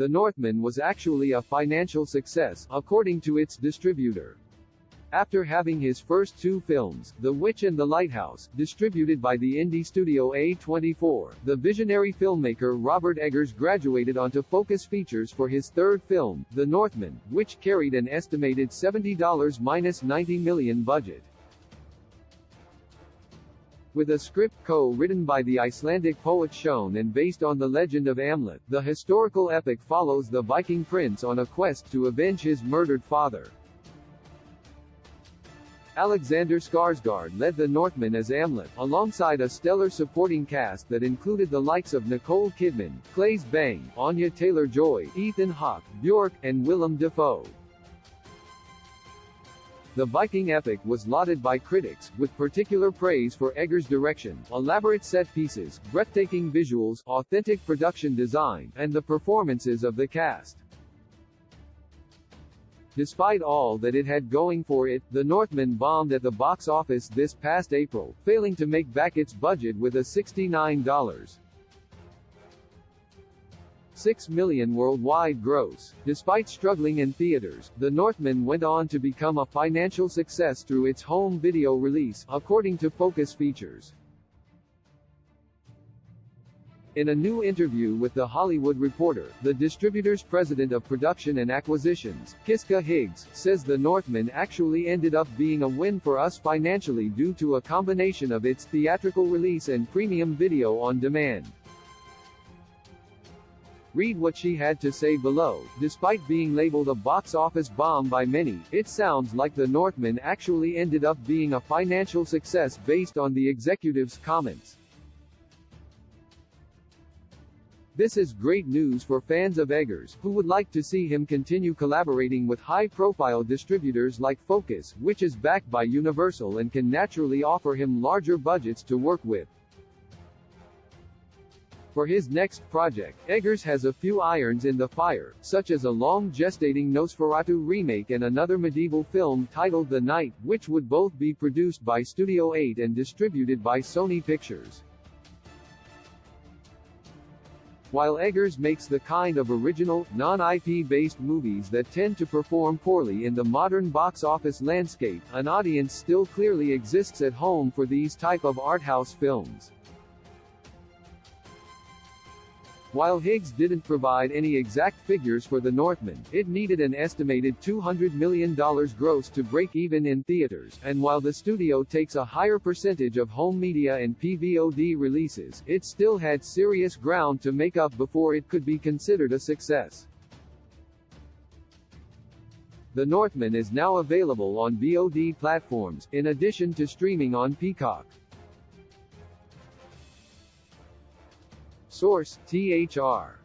The Northman was actually a financial success, according to its distributor. After having his first two films, The Witch and the Lighthouse, distributed by the indie studio A24, the visionary filmmaker Robert Eggers graduated onto Focus Features for his third film, The Northman, which carried an estimated $70-90 million budget. With a script co-written by the Icelandic poet Sjón and based on the legend of Amlet, the historical epic follows the Viking prince on a quest to avenge his murdered father. Alexander Skarsgård led the Northman as Amlet, alongside a stellar supporting cast that included the likes of Nicole Kidman, Claes Bang, Anya Taylor-Joy, Ethan Hawke, Bjork, and Willem Dafoe. The Viking epic was lauded by critics, with particular praise for Eggers' direction, elaborate set pieces, breathtaking visuals, authentic production design, and the performances of the cast. Despite all that it had going for it, The Northman bombed at the box office this past April, failing to make back its budget with a $69.6 million worldwide gross. Despite struggling in theaters, The Northman went on to become a financial success through its home video release, according to Focus Features. In a new interview with The Hollywood Reporter, the distributor's president of production and acquisitions, Kiska Higgs, says The Northman actually ended up being a win for us financially due to a combination of its theatrical release and premium video on demand. Read what she had to say below. Despite being labeled a box office bomb by many, it sounds like The Northman actually ended up being a financial success based on the executive's comments. This is great news for fans of Eggers, who would like to see him continue collaborating with high-profile distributors like Focus, which is backed by Universal and can naturally offer him larger budgets to work with. For his next project, Eggers has a few irons in the fire, such as a long-gestating Nosferatu remake and another medieval film titled The Night, which would both be produced by Studio 8 and distributed by Sony Pictures. While Eggers makes the kind of original, non-IP-based movies that tend to perform poorly in the modern box office landscape, an audience still clearly exists at home for these type of art house films. While Higgs didn't provide any exact figures for The Northman, it needed an estimated $200 million gross to break even in theaters, and while the studio takes a higher percentage of home media and PVOD releases, it still had serious ground to make up before it could be considered a success. The Northman is now available on VOD platforms, in addition to streaming on Peacock. Source: THR